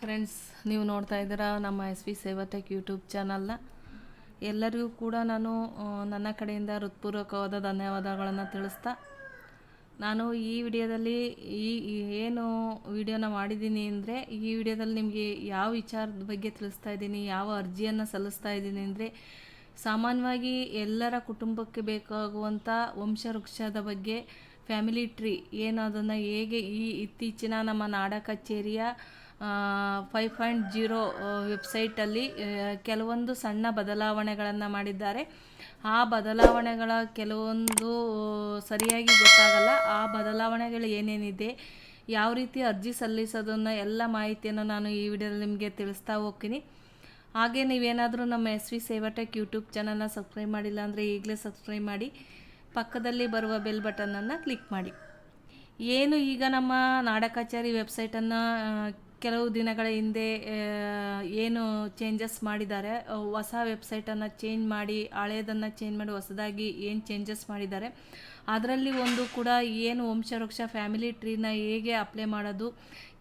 Friends, ನೀವು ನೋಡ್ತಾ ಇದ್ದೀರಾ ನಮ್ಮ SV ಸೇವಾಟೆಕ್ ಯೂಟ್ಯೂಬ್ ಚಾನಲ್ನ. ಎಲ್ಲರಿಗೂ ಕೂಡ ನಾನು ನನ್ನ ಕಡೆಯಿಂದ ಹೃತ್ಪೂರ್ವಕವಾದ ಧನ್ಯವಾದಗಳನ್ನು ತಿಳಿಸ್ತಾ, ನಾನು ಈ ವಿಡಿಯೋದಲ್ಲಿ ಏನು ವಿಡಿಯೋನ ಮಾಡಿದ್ದೀನಿ ಅಂದರೆ, ಈ ವಿಡಿಯೋದಲ್ಲಿ ನಿಮಗೆ ಯಾವ ವಿಚಾರದ ಬಗ್ಗೆ ತಿಳಿಸ್ತಾ ಇದ್ದೀನಿ, ಯಾವ ಅರ್ಜಿಯನ್ನು ಸಲ್ಲಿಸ್ತಾ ಇದ್ದೀನಿ ಅಂದರೆ, ಸಾಮಾನ್ಯವಾಗಿ ಎಲ್ಲರ ಕುಟುಂಬಕ್ಕೆ ಬೇಕಾಗುವಂಥ ವಂಶವೃಕ್ಷದ ಬಗ್ಗೆ, ಫ್ಯಾಮಿಲಿ ಟ್ರೀ ಏನು ಅದನ್ನು ಹೇಗೆ ಇತ್ತೀಚಿನ ನಮ್ಮ ನಾಡ ಕಚೇರಿಯ 5.0 ವೆಬ್ಸೈಟಲ್ಲಿ ಕೆಲವೊಂದು ಸಣ್ಣ ಬದಲಾವಣೆಗಳನ್ನು ಮಾಡಿದ್ದಾರೆ. ಆ ಬದಲಾವಣೆಗಳ ಕೆಲವೊಂದು ಸರಿಯಾಗಿ ಗೊತ್ತಾಗಲ್ಲ. ಆ ಬದಲಾವಣೆಗಳು ಏನೇನಿದೆ, ಯಾವ ರೀತಿ ಅರ್ಜಿ ಸಲ್ಲಿಸೋದನ್ನು ಎಲ್ಲ ಮಾಹಿತಿಯನ್ನು ನಾನು ಈ ವಿಡಿಯೋದಲ್ಲಿ ನಿಮಗೆ ತಿಳಿಸ್ತಾ ಹೋಗ್ತೀನಿ. ಹಾಗೆ ನೀವೇನಾದರೂ ನಮ್ಮ SV ಸೇವಾಟೆಕ್ ಯೂಟ್ಯೂಬ್ ಚಾನಲ್ನ ಸಬ್ಸ್ಕ್ರೈಬ್ ಮಾಡಿಲ್ಲ ಅಂದರೆ ಈಗಲೇ ಸಬ್ಸ್ಕ್ರೈಬ್ ಮಾಡಿ, ಪಕ್ಕದಲ್ಲಿ ಬರುವ ಬೆಲ್ ಬಟನನ್ನು ಕ್ಲಿಕ್ ಮಾಡಿ. ಏನು ಈಗ ನಮ್ಮ ನಾಡ ಕಚೇರಿ ವೆಬ್ಸೈಟನ್ನು ಕೆಲವು ದಿನಗಳ ಹಿಂದೆ ಏನು ಚೇಂಜಸ್ ಮಾಡಿದ್ದಾರೆ, ಹೊಸ ವೆಬ್ಸೈಟನ್ನು ಚೇಂಜ್ ಮಾಡಿ, ಹಳೆಯದನ್ನು ಚೇಂಜ್ ಮಾಡಿ ಹೊಸದಾಗಿ ಏನು ಚೇಂಜಸ್ ಮಾಡಿದ್ದಾರೆ, ಅದರಲ್ಲಿ ಒಂದು ಕೂಡ ಏನು ವಂಶವೃಕ್ಷ ಫ್ಯಾಮಿಲಿ ಟ್ರೀನ ಹೇಗೆ ಅಪ್ಲೈ ಮಾಡೋದು,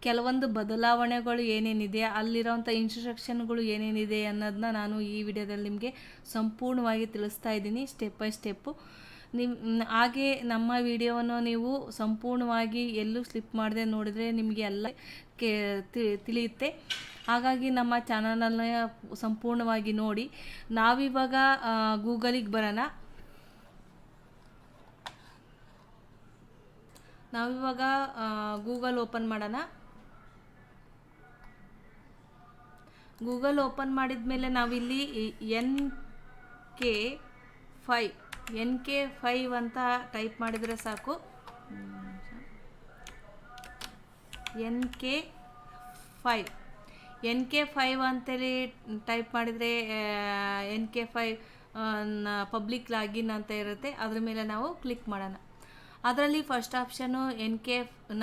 ಕೆಲವೊಂದು ಬದಲಾವಣೆಗಳು ಏನೇನಿದೆ, ಅಲ್ಲಿರೋಂಥ ಇನ್ಸ್ಟ್ರಕ್ಷನ್ಗಳು ಏನೇನಿದೆ ಅನ್ನೋದನ್ನ ನಾನು ಈ ವಿಡಿಯೋದಲ್ಲಿ ನಿಮಗೆ ಸಂಪೂರ್ಣವಾಗಿ ತಿಳಿಸ್ತಾ ಇದ್ದೀನಿ, ಸ್ಟೆಪ್ ಬೈ ಸ್ಟೆಪ್ಪು. ಹಾಗೆ ನಮ್ಮ ವಿಡಿಯೋವನ್ನು ನೀವು ಸಂಪೂರ್ಣವಾಗಿ ಎಲ್ಲೂ ಸ್ಲಿಪ್ ಮಾಡದೆ ನೋಡಿದರೆ ನಿಮಗೆ ಎಲ್ಲ ತಿಳಿಯುತ್ತೆ. ಹಾಗಾಗಿ ನಮ್ಮ ಚಾನಲನ್ನು ಸಂಪೂರ್ಣವಾಗಿ ನೋಡಿ. ನಾವಿವಾಗ ಗೂಗಲಿಗೆ ಬರೋಣ. ಗೂಗಲ್ ಓಪನ್ ಮಾಡೋಣ. ಗೂಗಲ್ ಓಪನ್ ಮಾಡಿದ ಮೇಲೆ ನಾವಿಲ್ಲಿ NK5 ಅಂತ ಟೈಪ್ ಮಾಡಿದರೆ ಸಾಕು. NK5 ಅಂತೇಳಿ ಟೈಪ್ ಮಾಡಿದರೆ NK5 ಪಬ್ಲಿಕ್ ಲಾಗಿನ್ ಅಂತ ಇರುತ್ತೆ. ಅದ್ರ ಮೇಲೆ ನಾವು ಕ್ಲಿಕ್ ಮಾಡೋಣ. ಅದರಲ್ಲಿ ಫಸ್ಟ್ ಆಪ್ಷನ್ನು NK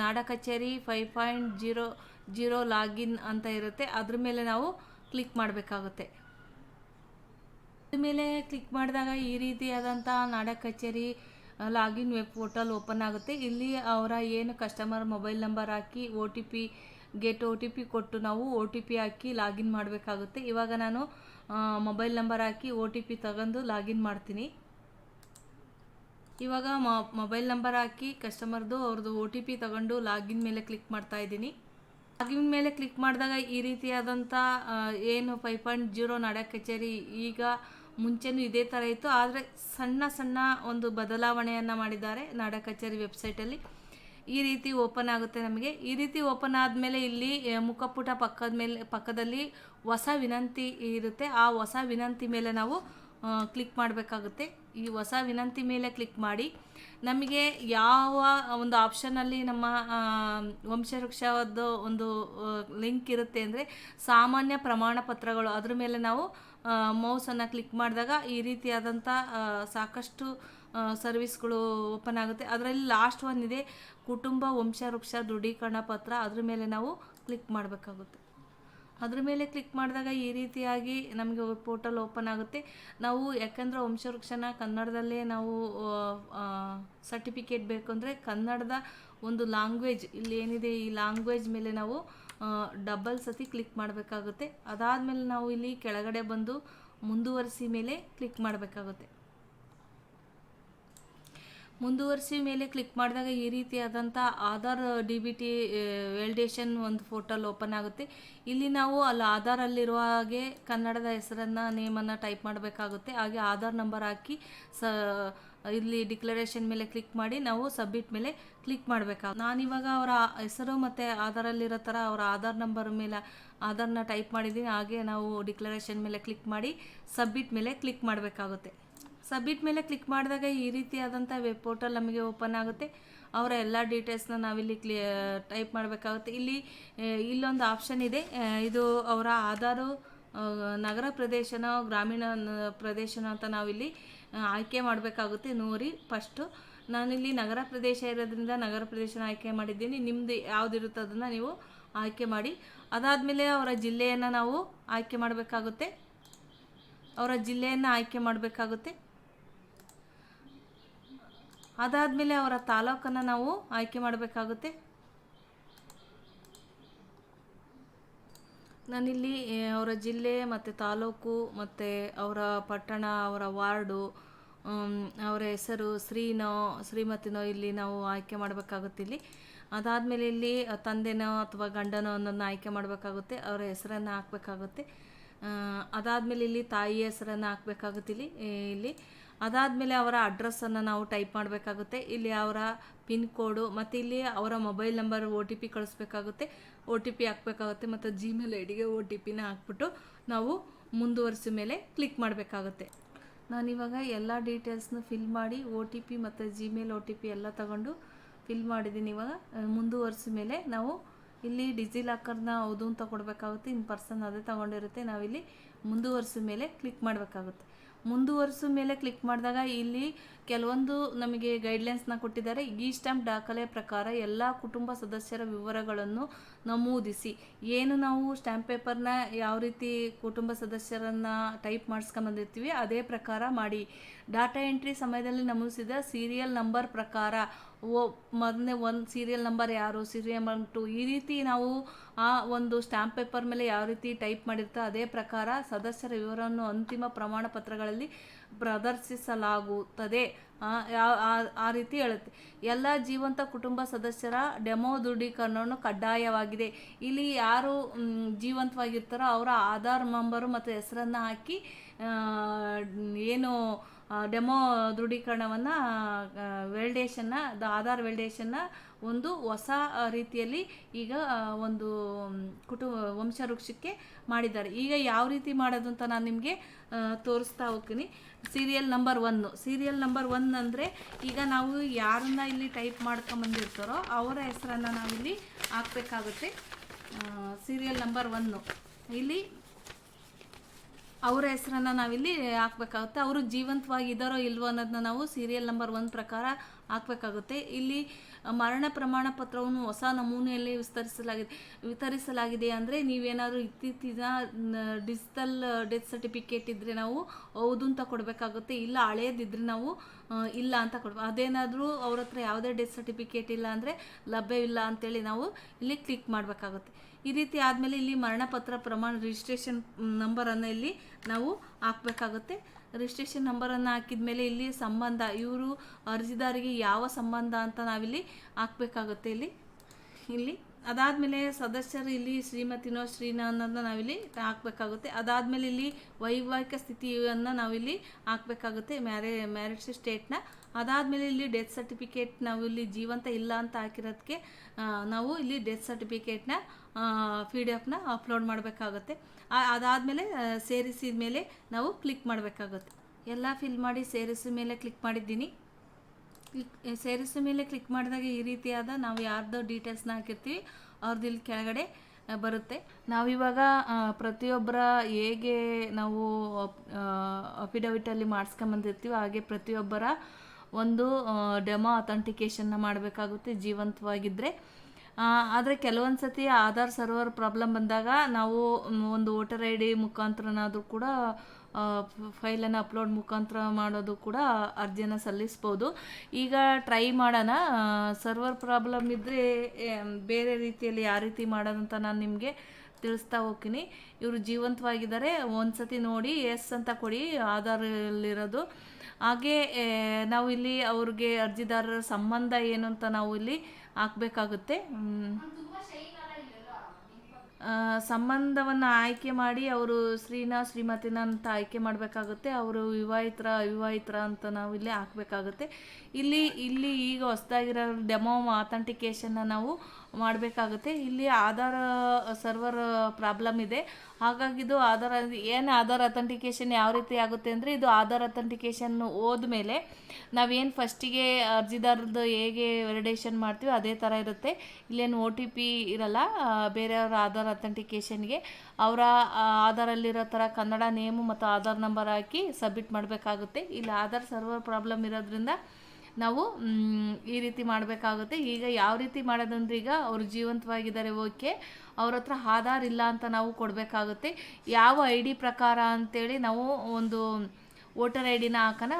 ನಾಡ ಕಚೇರಿ 5.0 ಲಾಗಿನ್ ಅಂತ ಇರುತ್ತೆ. ಅದ್ರ ಮೇಲೆ ನಾವು ಕ್ಲಿಕ್ ಮಾಡಬೇಕಾಗುತ್ತೆ. ಅದ್ರ ಮೇಲೆ ಕ್ಲಿಕ್ ಮಾಡಿದಾಗ ಈ ರೀತಿಯಾದಂಥ ನಾಡ ಕಚೇರಿ ಲಾಗಿನ್ ವೆಬ್ ಪೋರ್ಟಲ್ ಓಪನ್ ಆಗುತ್ತೆ. ಇಲ್ಲಿ ಅವರ ಏನು ಕಸ್ಟಮರ್ ಮೊಬೈಲ್ ನಂಬರ್ ಹಾಕಿ ಗೆಟ್ ಒ ಟಿ ಪಿ ಕೊಟ್ಟು ನಾವು OTP ಹಾಕಿ ಲಾಗಿನ್ ಮಾಡಬೇಕಾಗುತ್ತೆ. ಇವಾಗ ನಾನು ಮೊಬೈಲ್ ನಂಬರ್ ಹಾಕಿ OTP ತಗೊಂಡು ಲಾಗಿನ್ ಮಾಡ್ತೀನಿ. ಇವಾಗ ಮೊಬೈಲ್ ನಂಬರ್ ಹಾಕಿ ಕಸ್ಟಮರ್ದು ಅವ್ರದ್ದು OTP ತಗೊಂಡು ಲಾಗಿನ್ ಮೇಲೆ ಕ್ಲಿಕ್ ಮಾಡ್ತಾ ಇದ್ದೀನಿ. ಲಾಗಿನ್ ಮೇಲೆ ಕ್ಲಿಕ್ ಮಾಡಿದಾಗ ಈ ರೀತಿಯಾದಂಥ ಏನು 5.0 ನಾಡ ಕಚೇರಿ ಈಗ ಮುಂಚೆನೂ ಇದೇ ಥರ ಇತ್ತು, ಆದರೆ ಸಣ್ಣ ಒಂದು ಬದಲಾವಣೆಯನ್ನು ಮಾಡಿದ್ದಾರೆ ನಾಡ ಕಚೇರಿ ವೆಬ್ಸೈಟಲ್ಲಿ. ಈ ರೀತಿ ಓಪನ್ ಆಗುತ್ತೆ ನಮಗೆ. ಈ ರೀತಿ ಓಪನ್ ಆದಮೇಲೆ ಇಲ್ಲಿ ಮುಖಪುಟ ಪಕ್ಕದಲ್ಲಿ ಹೊಸ ವಿನಂತಿ ಇರುತ್ತೆ. ಆ ಹೊಸ ವಿನಂತಿ ಮೇಲೆ ನಾವು ಕ್ಲಿಕ್ ಮಾಡಬೇಕಾಗುತ್ತೆ. ಈ ಹೊಸ ವಿನಂತಿ ಮೇಲೆ ಕ್ಲಿಕ್ ಮಾಡಿ ನಮಗೆ ಯಾವ ಒಂದು ಆಪ್ಷನಲ್ಲಿ ನಮ್ಮ ವಂಶವೃಕ್ಷದ ಒಂದು ಲಿಂಕ್ ಇರುತ್ತೆ ಅಂದರೆ ಸಾಮಾನ್ಯ ಪ್ರಮಾಣ ಪತ್ರಗಳು, ಅದ್ರ ಮೇಲೆ ನಾವು ಮೌಸನ್ನು ಕ್ಲಿಕ್ ಮಾಡಿದಾಗ ಈ ರೀತಿಯಾದಂಥ ಸಾಕಷ್ಟು ಸರ್ವಿಸ್ಗಳು ಓಪನ್ ಆಗುತ್ತೆ. ಅದರಲ್ಲಿ ಲಾಸ್ಟ್ ಒನ್ ಇದೆ ಕುಟುಂಬ ವಂಶವೃಕ್ಷ ದೃಢೀಕರಣ ಪತ್ರ. ಅದ್ರ ಮೇಲೆ ನಾವು ಕ್ಲಿಕ್ ಮಾಡಬೇಕಾಗುತ್ತೆ. ಅದ್ರ ಮೇಲೆ ಕ್ಲಿಕ್ ಮಾಡಿದಾಗ ಈ ರೀತಿಯಾಗಿ ನಮಗೆ ಪೋರ್ಟಲ್ ಓಪನ್ ಆಗುತ್ತೆ. ನಾವು ಯಾಕಂದರೆ ವಂಶವೃಕ್ಷನ ಕನ್ನಡದಲ್ಲೇ ನಾವು ಸರ್ಟಿಫಿಕೇಟ್ ಬೇಕು ಅಂದರೆ ಕನ್ನಡದ ಒಂದು ಲ್ಯಾಂಗ್ವೇಜ್ ಇಲ್ಲಿ ಏನಿದೆ ಈ ಲ್ಯಾಂಗ್ವೇಜ್ ಮೇಲೆ ನಾವು ಡಬಲ್ ಸತಿ ಕ್ಲಿಕ್ ಮಾಡಬೇಕಾಗುತ್ತೆ. ಅದಾದಮೇಲೆ ನಾವು ಇಲ್ಲಿ ಕೆಳಗಡೆ ಬಂದು ಮುಂದುವರಿಸಿ ಮೇಲೆ ಕ್ಲಿಕ್ ಮಾಡಬೇಕಾಗುತ್ತೆ. ಮುಂದುವರಿಸಿ ಮೇಲೆ ಕ್ಲಿಕ್ ಮಾಡಿದಾಗ ಈ ರೀತಿಯಾದಂಥ ಆಧಾರ್ DBT ವ್ಯಾಲಿಡೇಷನ್ ಒಂದು ಪೋರ್ಟಲ್ ಓಪನ್ ಆಗುತ್ತೆ. ಇಲ್ಲಿ ನಾವು ಅಲ್ಲಿ ಆಧಾರಲ್ಲಿರುವ ಹಾಗೆ ಕನ್ನಡದ ಹೆಸರನ್ನು ನೇಮನ್ನು ಟೈಪ್ ಮಾಡಬೇಕಾಗುತ್ತೆ. ಹಾಗೆ ಆಧಾರ್ ನಂಬರ್ ಹಾಕಿ ಇಲ್ಲಿ ಡಿಕ್ಲರೇಷನ್ ಮೇಲೆ ಕ್ಲಿಕ್ ಮಾಡಿ ನಾವು ಸಬ್ಮಿಟ್ ಮೇಲೆ ಕ್ಲಿಕ್ ಮಾಡಬೇಕಾಗುತ್ತೆ. ನಾನಿವಾಗ ಅವರ ಹೆಸರು ಮತ್ತು ಆಧಾರಲ್ಲಿರೋ ಥರ ಅವರ ಆಧಾರ್ ನಂಬರ್ ಮೇಲೆ ಆಧಾರ್ನ ಟೈಪ್ ಮಾಡಿದ್ದೀನಿ. ಹಾಗೆ ನಾವು ಡಿಕ್ಲರೇಷನ್ ಮೇಲೆ ಕ್ಲಿಕ್ ಮಾಡಿ ಸಬ್ಮಿಟ್ ಮೇಲೆ ಕ್ಲಿಕ್ ಮಾಡಬೇಕಾಗುತ್ತೆ. ಸಬ್ಮಿಟ್ ಮೇಲೆ ಕ್ಲಿಕ್ ಮಾಡಿದಾಗ ಈ ರೀತಿಯಾದಂಥ ವೆಬ್ ಪೋರ್ಟಲ್ ನಮಗೆ ಓಪನ್ ಆಗುತ್ತೆ. ಅವರ ಎಲ್ಲ ಡೀಟೇಲ್ಸ್ನ ನಾವಿಲ್ಲಿ ಟೈಪ್ ಮಾಡಬೇಕಾಗುತ್ತೆ. ಇಲ್ಲೊಂದು ಆಪ್ಷನ್ ಇದೆ, ಇದು ಅವರ ಆಧಾರು ನಗರ ಪ್ರದೇಶನ ಗ್ರಾಮೀಣ ಪ್ರದೇಶನ ಅಂತ ನಾವಿಲ್ಲಿ ಆಯ್ಕೆ ಮಾಡಬೇಕಾಗುತ್ತೆ. ನೋಡಿ ಫಸ್ಟು ನಾನಿಲ್ಲಿ ನಗರ ಪ್ರದೇಶ ಇರೋದ್ರಿಂದ ನಗರ ಪ್ರದೇಶನ ಆಯ್ಕೆ ಮಾಡಿದ್ದೀನಿ. ನಿಮ್ಮದು ಯಾವುದಿರುತ್ತೆ ಅದನ್ನು ನೀವು ಆಯ್ಕೆ ಮಾಡಿ. ಅದಾದಮೇಲೆ ಅವರ ಜಿಲ್ಲೆಯನ್ನು ನಾವು ಆಯ್ಕೆ ಮಾಡಬೇಕಾಗುತ್ತೆ. ಅದಾದಮೇಲೆ ಅವರ ತಾಲೂಕನ್ನು ನಾವು ಆಯ್ಕೆ ಮಾಡಬೇಕಾಗುತ್ತೆ. ನಾನಿಲ್ಲಿ ಅವರ ಜಿಲ್ಲೆ ಮತ್ತು ತಾಲೂಕು ಮತ್ತು ಅವರ ಪಟ್ಟಣ, ಅವರ ವಾರ್ಡು, ಅವರ ಹೆಸರು ಶ್ರೀನೋ ಶ್ರೀಮತಿನೋ ಇಲ್ಲಿ ನಾವು ಆಯ್ಕೆ ಮಾಡಬೇಕಾಗುತ್ತೆ. ಇಲ್ಲಿ ಅದಾದಮೇಲೆ ಇಲ್ಲಿ ತಂದೆನೋ ಅಥವಾ ಗಂಡನೋ ಅನ್ನೋದನ್ನ ಆಯ್ಕೆ ಮಾಡಬೇಕಾಗುತ್ತೆ. ಅವರ ಹೆಸರನ್ನು ಹಾಕಬೇಕಾಗುತ್ತೆ. ಅದಾದಮೇಲೆ ಇಲ್ಲಿ ತಾಯಿ ಹೆಸರನ್ನು ಹಾಕಬೇಕಾಗುತ್ತೆ. ಇಲ್ಲಿ ಅದಾದಮೇಲೆ ಅವರ ಅಡ್ರೆಸ್ಸನ್ನು ನಾವು ಟೈಪ್ ಮಾಡಬೇಕಾಗುತ್ತೆ. ಇಲ್ಲಿ ಅವರ ಪಿನ್ ಕೋಡು ಮತ್ತು ಇಲ್ಲಿ ಅವರ ಮೊಬೈಲ್ ನಂಬರ್ OTP ಕಳಿಸ್ಬೇಕಾಗುತ್ತೆ. OTP ಹಾಕಬೇಕಾಗುತ್ತೆ ಮತ್ತು ಜಿಮೇಲ್ ಐಡಿಗೆ OTPನ ಹಾಕ್ಬಿಟ್ಟು ನಾವು ಮುಂದುವರಿಸಿ ಮೇಲೆ ಕ್ಲಿಕ್ ಮಾಡಬೇಕಾಗುತ್ತೆ. ನಾನಿವಾಗ ಎಲ್ಲ ಡೀಟೇಲ್ಸ್ನ ಫಿಲ್ ಮಾಡಿ OTP ಮತ್ತು ಜಿಮೇಲ್ OTP ಎಲ್ಲ ತಗೊಂಡು ಫಿಲ್ ಮಾಡಿದ್ದೀನಿ. ಇವಾಗ ಮುಂದುವರಿಸಿ ಮೇಲೆ ನಾವು ಇಲ್ಲಿ ಡಿಜಿಲಾಕರ್ನ ಹೌದು ಅಂತ ಕೊಡಬೇಕಾಗುತ್ತೆ. ಇನ್ ಪರ್ಸನ್ ಅದೇ ತಗೊಂಡಿರುತ್ತೆ. ನಾವಿಲ್ಲಿ ಮುಂದುವರಿಸಿ ಮೇಲೆ ಕ್ಲಿಕ್ ಮಾಡಬೇಕಾಗುತ್ತೆ. ಮುಂದುವರಿಸೋ ಮೇಲೆ ಕ್ಲಿಕ್ ಮಾಡಿದಾಗ ಇಲ್ಲಿ ಕೆಲವೊಂದು ನಮಗೆ ಗೈಡ್ಲೈನ್ಸ್ನ ಕೊಟ್ಟಿದ್ದಾರೆ. ಈ ಸ್ಟ್ಯಾಂಪ್ ದಾಖಲೆ ಪ್ರಕಾರ ಎಲ್ಲ ಕುಟುಂಬ ಸದಸ್ಯರ ವಿವರಗಳನ್ನು ನಮೂದಿಸಿ. ಏನು ನಾವು ಸ್ಟ್ಯಾಂಪ್ ಪೇಪರ್ನ ಯಾವ ರೀತಿ ಕುಟುಂಬ ಸದಸ್ಯರನ್ನು ಟೈಪ್ ಮಾಡಿಸ್ಕೊಂಬಂದಿರ್ತೀವಿ ಅದೇ ಪ್ರಕಾರ ಮಾಡಿ. ಡಾಟಾ ಎಂಟ್ರಿ ಸಮಯದಲ್ಲಿ ನಮೂದಿಸಿದ ಸೀರಿಯಲ್ ನಂಬರ್ ಪ್ರಕಾರ ಮೊದಲನೇ ಒಂದು ಸೀರಿಯಲ್ ನಂಬರ್ ಯಾರು, ಸೀರಿಯಲ್ ನಂಬರ್ 2 ಈ ರೀತಿ ನಾವು ಆ ಒಂದು ಸ್ಟ್ಯಾಂಪ್ ಪೇಪರ್ ಮೇಲೆ ಯಾವ ರೀತಿ ಟೈಪ್ ಮಾಡಿರ್ತೀವೋ ಅದೇ ಪ್ರಕಾರ ಸದಸ್ಯರ ವಿವರವನ್ನು ಅಂತಿಮ ಪ್ರಮಾಣ ಪತ್ರಗಳಲ್ಲಿ ಪ್ರದರ್ಶಿಸಲಾಗುತ್ತದೆ. ಆ ರೀತಿ ಹೇಳುತ್ತೆ. ಎಲ್ಲ ಜೀವಂತ ಕುಟುಂಬ ಸದಸ್ಯರ ಡೆಮೋ ದೃಢೀಕರಣವನ್ನು ಕಡ್ಡಾಯವಾಗಿದೆ. ಇಲ್ಲಿ ಯಾರು ಜೀವಂತವಾಗಿರ್ತಾರೋ ಅವರ ಆಧಾರ್ ನಂಬರು ಮತ್ತು ಹೆಸರನ್ನು ಹಾಕಿ ಏನು ಡೆಮೋ ದೃಢೀಕರಣವನ್ನು ವೆಲಿಡೇಷನ್ನ ಆಧಾರ್ ವೆಲಿಡೇಷನ್ನ ಒಂದು ಹೊಸ ರೀತಿಯಲ್ಲಿ ಈಗ ಒಂದು ವಂಶವೃಕ್ಷಕ್ಕೆ ಮಾಡಿದ್ದಾರೆ. ಈಗ ಯಾವ ರೀತಿ ಮಾಡೋದು ಅಂತ ನಾನು ನಿಮಗೆ ತೋರಿಸ್ತಾ ಹೋಗ್ತೀನಿ. ಸೀರಿಯಲ್ ನಂಬರ್ 1 ಅಂದರೆ ಈಗ ನಾವು ಯಾರನ್ನ ಇಲ್ಲಿ ಟೈಪ್ ಮಾಡ್ಕೊಂಬಂದಿರ್ತಾರೋ ಅವರ ಹೆಸರನ್ನು ನಾವಿಲ್ಲಿ ಹಾಕಬೇಕಾಗುತ್ತೆ. ಸೀರಿಯಲ್ ನಂಬರ್ 1 ಇಲ್ಲಿ ಅವರ ಹೆಸರನ್ನು ನಾವಿಲ್ಲಿ ಹಾಕಬೇಕಾಗುತ್ತೆ. ಅವರು ಜೀವಂತವಾಗಿದ್ದಾರೋ ಇಲ್ವೋ ಅನ್ನೋದನ್ನ ನಾವು ಸೀರಿಯಲ್ ನಂಬರ್ 1 ಪ್ರಕಾರ ಹಾಕಬೇಕಾಗುತ್ತೆ. ಇಲ್ಲಿ ಮರಣ ಪ್ರಮಾಣ ಪತ್ರವನ್ನು ಹೊಸ ನಮೂನೆಯಲ್ಲಿ ವಿತರಿಸಲಾಗಿದೆ ಅಂದರೆ ನೀವೇನಾದರೂ ಇತ್ತೀಚಿನ ಡಿಜಿಟಲ್ ಡೆತ್ ಸರ್ಟಿಫಿಕೇಟ್ ಇದ್ದರೆ ನಾವು ಹೌದು ಅಂತ ಕೊಡಬೇಕಾಗುತ್ತೆ. ಇಲ್ಲ ಹಳೇದಿದ್ರೆ ನಾವು ಇಲ್ಲ ಅಂತ ಕೊಡ್ಬೇಕು. ಅದೇನಾದರೂ ಅವ್ರ ಹತ್ರ ಯಾವುದೇ ಡೆತ್ ಸರ್ಟಿಫಿಕೇಟ್ ಇಲ್ಲ ಅಂದರೆ ಲಭ್ಯವಿಲ್ಲ ಅಂತೇಳಿ ನಾವು ಇಲ್ಲಿ ಕ್ಲಿಕ್ ಮಾಡಬೇಕಾಗುತ್ತೆ. ಈ ರೀತಿ ಆದಮೇಲೆ ಇಲ್ಲಿ ಮರಣಪತ್ರ ಪ್ರಮಾಣ ರಿಜಿಸ್ಟ್ರೇಷನ್ ನಂಬರನ್ನು ಇಲ್ಲಿ ನಾವು ಹಾಕಬೇಕಾಗುತ್ತೆ. ರಿಜಿಸ್ಟ್ರೇಷನ್ ನಂಬರನ್ನು ಹಾಕಿದ ಮೇಲೆ ಇಲ್ಲಿ ಸಂಬಂಧ, ಇವರು ಅರ್ಜಿದಾರಿಗೆ ಯಾವ ಸಂಬಂಧ ಅಂತ ನಾವಿಲ್ಲಿ ಹಾಕಬೇಕಾಗುತ್ತೆ. ಇಲ್ಲಿ ಅದಾದಮೇಲೆ ಸದಸ್ಯರು ಇಲ್ಲಿ ಶ್ರೀಮತಿನೋ ಶ್ರೀನೋ ಅನ್ನೋದನ್ನ ನಾವಿಲ್ಲಿ ಹಾಕಬೇಕಾಗುತ್ತೆ. ಅದಾದಮೇಲೆ ಇಲ್ಲಿ ವೈವಾಹಿಕ ಸ್ಥಿತಿಯನ್ನು ನಾವಿಲ್ಲಿ ಹಾಕಬೇಕಾಗುತ್ತೆ, ಮ್ಯಾರೇಜ್ ಸ್ಟೇಟ್ನ. ಅದಾದಮೇಲೆ ಇಲ್ಲಿ ಡೆತ್ ಸರ್ಟಿಫಿಕೇಟ್ ನಾವು ಇಲ್ಲಿ ಜೀವಂತ ಇಲ್ಲ ಅಂತ ಹಾಕಿರೋದಕ್ಕೆ ನಾವು ಇಲ್ಲಿ ಡೆತ್ ಸರ್ಟಿಫಿಕೇಟ್ನ PDF ಅಪ್ಲೋಡ್ ಮಾಡಬೇಕಾಗುತ್ತೆ. ಅದಾದಮೇಲೆ ಸೇರಿಸಿದ ಮೇಲೆ ನಾವು ಕ್ಲಿಕ್ ಮಾಡಬೇಕಾಗುತ್ತೆ. ಎಲ್ಲ ಫಿಲ್ ಮಾಡಿ ಸೇರಿಸಿದ ಮೇಲೆ ಕ್ಲಿಕ್ ಮಾಡಿದ್ದೀನಿ. ಸೇರಿಸಿದ ಮೇಲೆ ಕ್ಲಿಕ್ ಮಾಡಿದಾಗ ಈ ರೀತಿಯಾದ ನಾವು ಯಾರ್ದು ಡೀಟೇಲ್ಸ್ನ ಹಾಕಿರ್ತೀವಿ ಅವ್ರದ್ದು ಇಲ್ಲಿ ಕೆಳಗಡೆ ಬರುತ್ತೆ. ನಾವಿವಾಗ ಪ್ರತಿಯೊಬ್ಬರ ಹೇಗೆ ನಾವು ಅಫಿಡವಿಟಲ್ಲಿ ಮಾಡಿಸ್ಕೊಂಬಂದಿರ್ತೀವಿ ಹಾಗೆ ಪ್ರತಿಯೊಬ್ಬರ ಒಂದು ಡೆಮೋ ಅಥೆಂಟಿಕೇಷನ್ನ ಮಾಡಬೇಕಾಗುತ್ತೆ ಜೀವಂತವಾಗಿದ್ದರೆ. ಆದರೆ ಕೆಲವೊಂದು ಸತಿ ಆಧಾರ್ ಸರ್ವರ್ ಪ್ರಾಬ್ಲಮ್ ಬಂದಾಗ ನಾವು ಒಂದು ವೋಟರ್ ID ಮುಖಾಂತರನಾದರೂ ಕೂಡ ಫೈಲನ್ನು ಅಪ್ಲೋಡ್ ಮುಖಾಂತರ ಮಾಡೋದು ಕೂಡ ಅರ್ಜಿಯನ್ನು ಸಲ್ಲಿಸ್ಬೋದು. ಈಗ ಟ್ರೈ ಮಾಡೋಣ. ಸರ್ವರ್ ಪ್ರಾಬ್ಲಮ್ ಇದ್ದರೆ ಬೇರೆ ರೀತಿಯಲ್ಲಿ ಯಾವ ರೀತಿ ಮಾಡೋದಂತ ನಾನು ನಿಮಗೆ ತಿಳಿಸ್ತಾ ಹೋಗ್ತೀನಿ. ಇವರು ಜೀವಂತವಾಗಿದ್ದಾರೆ, ಒಂದು ಸತಿ ನೋಡಿ ಎಸ್ ಅಂತ ಕೊಡಿ ಆಧಾರಲ್ಲಿರೋದು. ಹಾಗೆ ನಾವು ಇಲ್ಲಿ ಅವ್ರಿಗೆ ಅರ್ಜಿದಾರರ ಸಂಬಂಧ ಏನು ಅಂತ ನಾವು ಇಲ್ಲಿ ಹಾಕಬೇಕಾಗುತ್ತೆ. ಸಂಬಂಧವನ್ನು ಆಯ್ಕೆ ಮಾಡಿ ಅವರು ಶ್ರೀನಾ ಶ್ರೀಮತಿನ ಅಂತ ಆಯ್ಕೆ ಮಾಡಬೇಕಾಗುತ್ತೆ. ಅವರು ಅವಿವಾಹಿತರ ಅಂತ ನಾವು ಇಲ್ಲಿ ಹಾಕಬೇಕಾಗುತ್ತೆ. ಇಲ್ಲಿ ಈಗ ಹೊಸದಾಗಿರೋ ಡೆಮೋ ಅಥೆಂಟಿಕೇಷನ್ನ ನಾವು ಮಾಡಬೇಕಾಗುತ್ತೆ. ಇಲ್ಲಿ ಆಧಾರ್ ಸರ್ವರ್ ಪ್ರಾಬ್ಲಮ್ ಇದೆ, ಹಾಗಾಗಿದ್ದು ಆಧಾರ್ ಅಥೆಂಟಿಕೇಷನ್ ಯಾವ ರೀತಿ ಆಗುತ್ತೆ ಅಂದರೆ ಇದು ಆಧಾರ್ ಅಥೆಂಟಿಕೇಷನ್ ಹೋದ್ಮೇಲೆ ನಾವೇನು ಫಸ್ಟಿಗೆ ಅರ್ಜಿದಾರದ್ದು ಹೇಗೆ ವೆಲಿಡೇಷನ್ ಮಾಡ್ತೀವಿ ಅದೇ ಥರ ಇರುತ್ತೆ. ಇಲ್ಲೇನು OTP ಇರಲ್ಲ. ಬೇರೆಯವರ ಆಧಾರ್ ಅಥೆಂಟಿಕೇಷನ್ಗೆ ಅವರ ಆಧಾರಲ್ಲಿರೋ ಥರ ಕನ್ನಡ ನೇಮು ಮತ್ತು ಆಧಾರ್ ನಂಬರ್ ಹಾಕಿ ಸಬ್ಮಿಟ್ ಮಾಡಬೇಕಾಗುತ್ತೆ. ಇಲ್ಲಿ ಆಧಾರ್ ಸರ್ವರ್ ಪ್ರಾಬ್ಲಮ್ ಇರೋದ್ರಿಂದ ನಾವು ಈ ರೀತಿ ಮಾಡಬೇಕಾಗುತ್ತೆ. ಈಗ ಯಾವ ರೀತಿ ಮಾಡೋದಂದ್ರೆ ಈಗ ಅವರು ಜೀವಂತವಾಗಿದ್ದಾರೆ, ಓಕೆ, ಅವ್ರ ಹತ್ರ ಆಧಾರ್ ಇಲ್ಲ ಅಂತ ನಾವು ಕೊಡಬೇಕಾಗುತ್ತೆ. ಯಾವ ID ಪ್ರಕಾರ ಅಂತೇಳಿ ನಾವು ಒಂದು ವೋಟರ್ ID ಹಾಕೋಣ.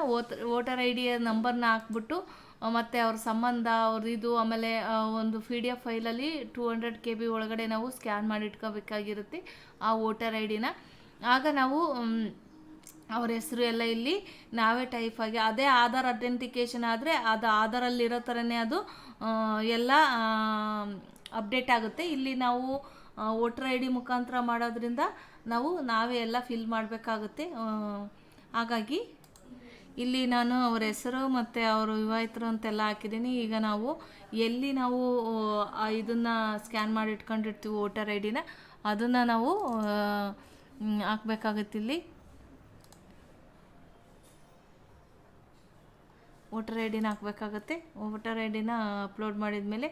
ವೋಟರ್ ID ನಂಬರ್ನ ಹಾಕ್ಬಿಟ್ಟು ಮತ್ತು ಅವ್ರ ಸಂಬಂಧ ಅವ್ರದ್ದು, ಆಮೇಲೆ ಒಂದು PDF ಫೈಲಲ್ಲಿ 200 KB ಒಳಗಡೆ ನಾವು ಸ್ಕ್ಯಾನ್ ಮಾಡಿ ಇಟ್ಕೋಬೇಕಾಗಿರುತ್ತೆ ಆ ವೋಟರ್ ID ನ. ಆಗ ನಾವು ಅವ್ರ ಹೆಸರು ಎಲ್ಲ ಇಲ್ಲಿ ನಾವೇ ಟೈಪ್ ಆಗಿ, ಅದೇ ಆಧಾರ್ ಅಥೆಂಟಿಕೇಷನ್ ಆದರೆ ಅದು ಆಧಾರಲ್ಲಿರೋ ಥರನೇ ಅದು ಎಲ್ಲ ಅಪ್ಡೇಟ್ ಆಗುತ್ತೆ. ಇಲ್ಲಿ ನಾವು ವೋಟರ್ ID ಮುಖಾಂತರ ಮಾಡೋದ್ರಿಂದ ನಾವೇ ಎಲ್ಲ ಫಿಲ್ ಮಾಡಬೇಕಾಗುತ್ತೆ. ಹಾಗಾಗಿ ಇಲ್ಲಿ ನಾನು ಅವ್ರ ಹೆಸರು ಮತ್ತು ಅವರು ವಿವಾಹಿತರು ಅಂತೆಲ್ಲ ಹಾಕಿದ್ದೀನಿ. ಈಗ ನಾವು ಎಲ್ಲಿ ಇದನ್ನು ಸ್ಕ್ಯಾನ್ ಮಾಡಿ ಇಟ್ಕೊಂಡಿರ್ತೀವಿ ವೋಟರ್ ID ನ, ಅದನ್ನು ನಾವು ಹಾಕ್ಬೇಕಾಗುತ್ತೆ. ಇಲ್ಲಿ ವೋಟರ್ ID ನ ಹಾಕಬೇಕಾಗುತ್ತೆ. ವೋಟರ್ ID ನ ಅಪ್ಲೋಡ್ ಮಾಡಿದ ಮೇಲೆ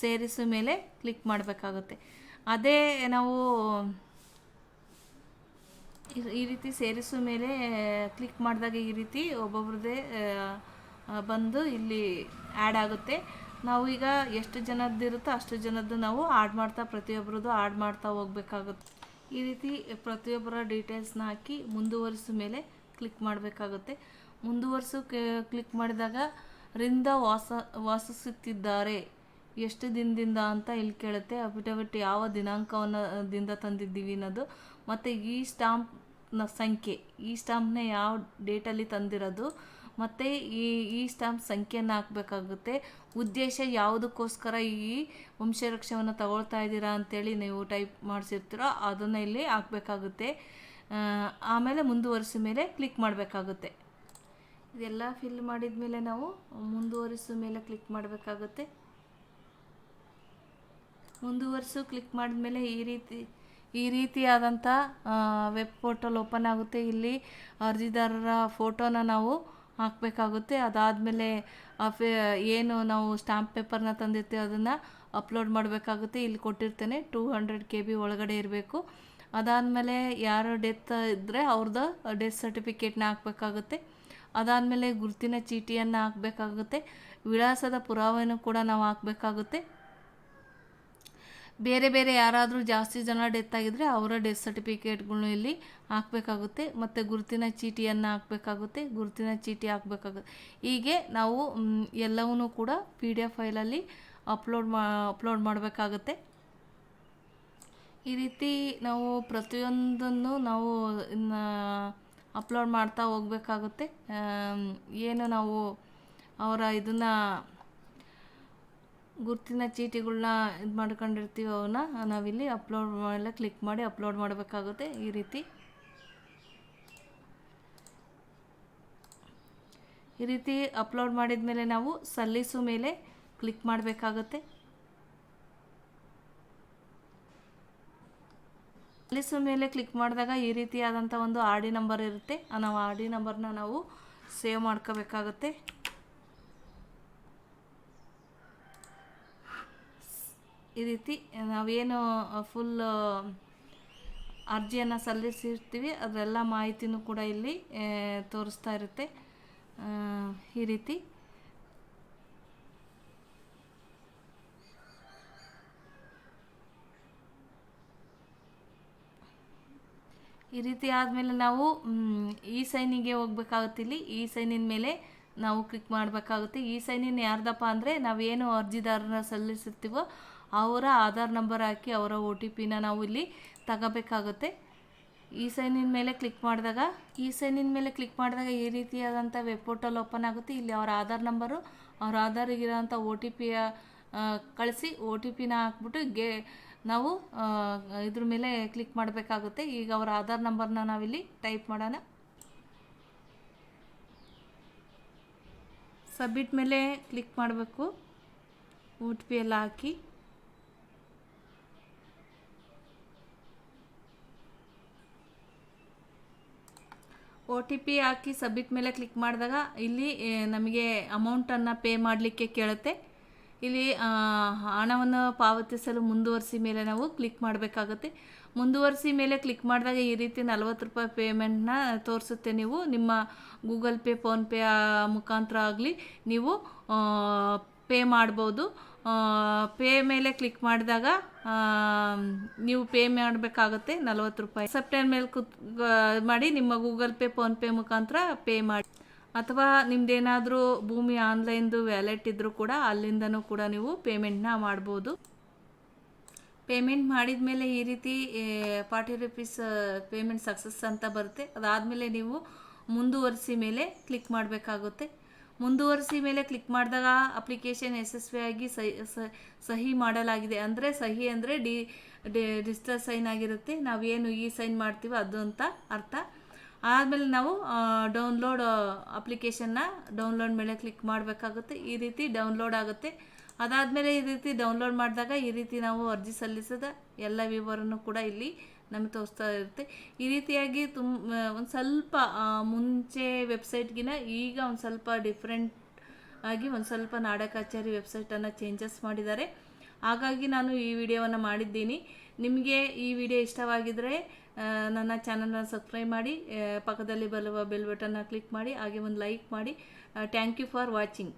ಸೇರಿಸು ಮೇಲೆ ಕ್ಲಿಕ್ ಮಾಡಬೇಕಾಗುತ್ತೆ. ಅದೇ ನಾವು ಈ ರೀತಿ ಸೇರಿಸು ಮೇಲೆ ಕ್ಲಿಕ್ ಮಾಡಿದಾಗ ಈ ರೀತಿ ಒಬ್ಬೊಬ್ರದ್ದೇ ಬಂದು ಇಲ್ಲಿ ಆ್ಯಡ್ ಆಗುತ್ತೆ. ನಾವು ಈಗ ಎಷ್ಟು ಜನದ್ದು ಇರುತ್ತೋ ಅಷ್ಟು ಜನದ್ದು ನಾವು ಪ್ರತಿಯೊಬ್ಬರದ್ದು ಆ್ಯಡ್ ಮಾಡ್ತಾ ಹೋಗ್ಬೇಕಾಗುತ್ತೆ. ಈ ರೀತಿ ಪ್ರತಿಯೊಬ್ಬರ ಡೀಟೇಲ್ಸ್ನ ಹಾಕಿ ಮುಂದುವರಿಸು ಮೇಲೆ ಕ್ಲಿಕ್ ಮಾಡಬೇಕಾಗುತ್ತೆ. ಮುಂದುವರಿಸು ಕ್ಲಿಕ್ ಮಾಡಿದಾಗ ರಿಂದ ವಾಸಿಸುತ್ತಿದ್ದಾರೆ ಎಷ್ಟು ದಿನದಿಂದ ಅಂತ ಇಲ್ಲಿ ಕೇಳುತ್ತೆ. ಅಫಿಡವಿಟ್ ಯಾವ ದಿನಾಂಕದಿಂದ ತಂದಿದ್ದೀವಿ ಅನ್ನೋದು, ಮತ್ತು ಈ ಸ್ಟಾಂಪ್ನ ಸಂಖ್ಯೆ, ಈ ಸ್ಟಾಂಪ್ನ ಯಾವ ಡೇಟಲ್ಲಿ ತಂದಿರೋದು, ಮತ್ತು ಈ ಸ್ಟಾಂಪ್ ಸಂಖ್ಯೆಯನ್ನು ಹಾಕಬೇಕಾಗುತ್ತೆ. ಉದ್ದೇಶ ಯಾವುದಕ್ಕೋಸ್ಕರ ಈ ವಂಶವೃಕ್ಷವನ್ನು ತಗೊಳ್ತಾ ಇದ್ದೀರಾ ಅಂತೇಳಿ ನೀವು ಟೈಪ್ ಮಾಡಿಸಿರ್ತೀರೋ ಅದನ್ನು ಇಲ್ಲಿ ಹಾಕಬೇಕಾಗುತ್ತೆ. ಆಮೇಲೆ ಮುಂದುವರಿಸೋ ಮೇಲೆ ಕ್ಲಿಕ್ ಮಾಡಬೇಕಾಗುತ್ತೆ. ಇದೆಲ್ಲ ಫಿಲ್ ಮಾಡಿದ ಮೇಲೆ ನಾವು ಮುಂದುವರಿಸೋ ಮೇಲೆ ಕ್ಲಿಕ್ ಮಾಡಬೇಕಾಗುತ್ತೆ. ಮುಂದುವರಿಸು ಕ್ಲಿಕ್ ಮಾಡಿದ ಮೇಲೆ ಈ ರೀತಿಯಾದಂಥ ವೆಬ್ ಪೋರ್ಟಲ್ ಓಪನ್ ಆಗುತ್ತೆ. ಇಲ್ಲಿ ಅರ್ಜಿದಾರರ ಫೋಟೋನ ನಾವು ಹಾಕಬೇಕಾಗುತ್ತೆ. ಅದಾದಮೇಲೆ ಏನು ನಾವು ಸ್ಟಾಂಪ್ ಪೇಪರ್ನ ತಂದಿರ್ತೀವಿ ಅದನ್ನು ಅಪ್ಲೋಡ್ ಮಾಡಬೇಕಾಗುತ್ತೆ. ಇಲ್ಲಿ ಕೊಟ್ಟಿರ್ತೇನೆ 200 KB ಒಳಗಡೆ ಇರಬೇಕು. ಅದಾದಮೇಲೆ ಯಾರು ಡೆತ್ ಇದ್ದರೆ ಅವ್ರದ್ದು ಡೆತ್ ಸರ್ಟಿಫಿಕೇಟ್ನ ಹಾಕಬೇಕಾಗುತ್ತೆ. ಅದಾದಮೇಲೆ ಗುರುತಿನ ಚೀಟಿಯನ್ನು ಹಾಕಬೇಕಾಗುತ್ತೆ. ವಿಳಾಸದ ಪುರಾವೆನೂ ಕೂಡ ನಾವು ಹಾಕಬೇಕಾಗುತ್ತೆ. ಬೇರೆ ಬೇರೆ ಯಾರಾದರೂ ಜಾಸ್ತಿ ಜನ ಡೆತ್ ಆಗಿದ್ದರೆ ಅವರ ಡೆತ್ ಸರ್ಟಿಫಿಕೇಟ್ಗಳನ್ನೂ ಇಲ್ಲಿ ಹಾಕಬೇಕಾಗುತ್ತೆ. ಮತ್ತು ಗುರುತಿನ ಚೀಟಿಯನ್ನು ಹಾಕಬೇಕಾಗುತ್ತೆ. ಗುರುತಿನ ಚೀಟಿ ಹಾಕಬೇಕಾಗುತ್ತೆ. ಹೀಗೆ ನಾವು ಎಲ್ಲವನ್ನೂ ಕೂಡ PDF ಫೈಲಲ್ಲಿ ಅಪ್ಲೋಡ್ ಮಾಡಬೇಕಾಗುತ್ತೆ. ಈ ರೀತಿ ನಾವು ಪ್ರತಿಯೊಂದನ್ನು ನಾವು ಅಪ್ಲೋಡ್ ಮಾಡ್ತಾ ಹೋಗಬೇಕಾಗುತ್ತೆ. ಏನು ನಾವು ಅವರ ಇದನ್ನು ಗುರುತಿನ ಚೀಟಿಗಳನ್ನ ಇದು ಮಾಡ್ಕೊಂಡಿರ್ತೀವಿ ಅವನ್ನ ನಾವಿಲ್ಲಿ ಅಪ್ಲೋಡ್ ಮೇಲೆ ಕ್ಲಿಕ್ ಮಾಡಿ ಅಪ್ಲೋಡ್ ಮಾಡಬೇಕಾಗುತ್ತೆ. ಈ ರೀತಿ ಅಪ್ಲೋಡ್ ಮಾಡಿದ ಮೇಲೆ ನಾವು ಸಲ್ಲಿಸು ಮೇಲೆ ಕ್ಲಿಕ್ ಮಾಡಬೇಕಾಗುತ್ತೆ. ಸಲ್ಲಿಸು ಮೇಲೆ ಕ್ಲಿಕ್ ಮಾಡಿದಾಗ ಈ ರೀತಿಯಾದಂಥ ಒಂದು RD ನಂಬರ್ ಇರುತ್ತೆ. ನಾವು RD ನಂಬರ್ನ ನಾವು ಸೇವ್ ಮಾಡ್ಕೋಬೇಕಾಗುತ್ತೆ. ಈ ರೀತಿ ನಾವೇನು ಫುಲ್ ಅರ್ಜಿಯನ್ನು ಸಲ್ಲಿಸಿರ್ತೀವಿ ಅದೆಲ್ಲ ಮಾಹಿತಿನೂ ಕೂಡ ಇಲ್ಲಿ ತೋರಿಸ್ತಾ ಇರುತ್ತೆ. ಈ ರೀತಿ ಆದಮೇಲೆ ನಾವು ಈ ಸೈನಿಗೆ ಹೋಗ್ಬೇಕಾಗುತ್ತೆ. ಇಲ್ಲಿ ಈ ಸೈನಿನ ಮೇಲೆ ನಾವು ಕ್ಲಿಕ್ ಮಾಡಬೇಕಾಗುತ್ತೆ. ಈ ಸೈನಿನ ಯಾರ್ದಪ್ಪ ಅಂದರೆ ನಾವೇನು ಅರ್ಜಿದಾರನ ಸಲ್ಲಿಸಿರ್ತೀವೋ ಅವರ ಆಧಾರ್ ನಂಬರ್ ಹಾಕಿ ಅವರ OTPನ ನಾವು ಇಲ್ಲಿ ತಗೋಬೇಕಾಗುತ್ತೆ. ಈ ಸೈನಿನ ಮೇಲೆ ಕ್ಲಿಕ್ ಮಾಡಿದಾಗ ಈ ರೀತಿಯಾದಂಥ ವೆಬ್ ಪೋರ್ಟಲ್ ಓಪನ್ ಆಗುತ್ತೆ. ಇಲ್ಲಿ ಅವರ ಆಧಾರ್ ನಂಬರು, ಅವ್ರ ಆಧಾರಿಗಿರೋಂಥ OTP ಕಳಿಸಿ OTPನ ಹಾಕ್ಬಿಟ್ಟು ನಾವು ಇದ್ರ ಮೇಲೆ ಕ್ಲಿಕ್ ಮಾಡಬೇಕಾಗುತ್ತೆ. ಈಗ ಅವರ ಆಧಾರ್ ನಂಬರ್ನ ನಾವಿಲ್ಲಿ ಟೈಪ್ ಮಾಡೋಣ. ಸಬ್ಮಿಟ್ ಮೇಲೆ ಕ್ಲಿಕ್ ಮಾಡಬೇಕು. OTP ಎಲ್ಲ ಹಾಕಿ OTP ಹಾಕಿ ಸಬ್ಮಿಟ್ ಮೇಲೆ ಕ್ಲಿಕ್ ಮಾಡಿದಾಗ ಇಲ್ಲಿ ನಮಗೆ ಅಮೌಂಟನ್ನು ಪೇ ಮಾಡಲಿಕ್ಕೆ ಕೇಳುತ್ತೆ. ಇಲ್ಲಿ ಹಣವನ್ನು ಪಾವತಿಸಲು ಮುಂದುವರಿಸಿ ಮೇಲೆ ನಾವು ಕ್ಲಿಕ್ ಮಾಡಬೇಕಾಗುತ್ತೆ. ಮುಂದುವರಿಸಿ ಮೇಲೆ ಕ್ಲಿಕ್ ಮಾಡಿದಾಗ ಈ ರೀತಿ 40 ರೂಪಾಯಿ ಪೇಮೆಂಟ್ನ ತೋರಿಸುತ್ತೆ. ನೀವು ನಿಮ್ಮ ಗೂಗಲ್ ಪೇ, ಫೋನ್ಪೇ ಮುಖಾಂತರ ಆಗಲಿ ನೀವು ಪೇ ಮಾಡ್ಬೋದು. ಪೇ ಮೇಲೆ ಕ್ಲಿಕ್ ಮಾಡಿದಾಗ ನೀವು ಪೇ ಮಾಡಬೇಕಾಗುತ್ತೆ 40 ರೂಪಾಯಿ. ಸೆಪ್ಟೆಂಬರ್ ಮೇಲೆ ಮಾಡಿ ನಿಮ್ಮ ಗೂಗಲ್ ಪೇ, ಫೋನ್ಪೇ ಮುಖಾಂತರ ಪೇ ಮಾಡಿ. ಅಥವಾ ನಿಮ್ಮದೇನಾದರೂ ಭೂಮಿ ಆನ್ಲೈನ್ದು ವ್ಯಾಲೆಟ್ ಇದ್ದರೂ ಕೂಡ ಅಲ್ಲಿಂದನೂ ಕೂಡ ನೀವು ಪೇಮೆಂಟ್ನ ಮಾಡ್ಬೋದು. ಪೇಮೆಂಟ್ ಮಾಡಿದ ಮೇಲೆ ಈ ರೀತಿ 40 ರುಪೀಸ್ ಪೇಮೆಂಟ್ ಸಕ್ಸಸ್ ಅಂತ ಬರುತ್ತೆ. ಅದಾದಮೇಲೆ ನೀವು ಮುಂದುವರಿಸಿ ಮೇಲೆ ಕ್ಲಿಕ್ ಮಾಡಬೇಕಾಗುತ್ತೆ. ಮುಂದುವರಿಸಿ ಮೇಲೆ ಕ್ಲಿಕ್ ಮಾಡಿದಾಗ ಅಪ್ಲಿಕೇಶನ್ ಯಶಸ್ವಿಯಾಗಿ ಸಹಿ ಮಾಡಲಾಗಿದೆ ಅಂದರೆ ಸಹಿ ಅಂದರೆ ಡಿಜಿಟಲ್ ಸೈನ್ ಆಗಿರುತ್ತೆ. ನಾವೇನು ಸೈನ್ ಮಾಡ್ತೀವೋ ಅದು ಅಂತ ಅರ್ಥ. ಆದಮೇಲೆ ನಾವು ಡೌನ್ಲೋಡ್ ಅಪ್ಲಿಕೇಶನ್ನ ಡೌನ್ಲೋಡ್ ಮೇಲೆ ಕ್ಲಿಕ್ ಮಾಡಬೇಕಾಗುತ್ತೆ. ಈ ರೀತಿ ಡೌನ್ಲೋಡ್ ಆಗುತ್ತೆ. ಅದಾದಮೇಲೆ ಈ ರೀತಿ ಡೌನ್ಲೋಡ್ ಮಾಡಿದಾಗ ಈ ರೀತಿ ನಾವು ಅರ್ಜಿ ಸಲ್ಲಿಸಿದ ಎಲ್ಲ ವಿವರನೂ ಕೂಡ ಇಲ್ಲಿ ನಮಗೆ ತೋರಿಸ್ತಾ ಇರುತ್ತೆ. ಈ ರೀತಿಯಾಗಿ ಒಂದು ಸ್ವಲ್ಪ ಮುಂಚೆ ವೆಬ್ಸೈಟ್ಗಿನ ಈಗ ಒಂದು ಸ್ವಲ್ಪ ಡಿಫ್ರೆಂಟ್ ಆಗಿ ಒಂದು ಸ್ವಲ್ಪ ನಾಡ ಕಚೇರಿ ವೆಬ್ಸೈಟನ್ನು ಚೇಂಜಸ್ ಮಾಡಿದ್ದಾರೆ. ಹಾಗಾಗಿ ನಾನು ಈ ವಿಡಿಯೋವನ್ನು ಮಾಡಿದ್ದೀನಿ. ನಿಮಗೆ ಈ ವಿಡಿಯೋ ಇಷ್ಟವಾಗಿದ್ದರೆ ನನ್ನ ಚಾನಲ್ನ ಸಬ್ಸ್ಕ್ರೈಬ್ ಮಾಡಿ, ಪಕ್ಕದಲ್ಲಿ ಬರುವ ಬೆಲ್ ಬಟನ್ನ ಕ್ಲಿಕ್ ಮಾಡಿ, ಹಾಗೆ ಒಂದು ಲೈಕ್ ಮಾಡಿ. Thank you for watching.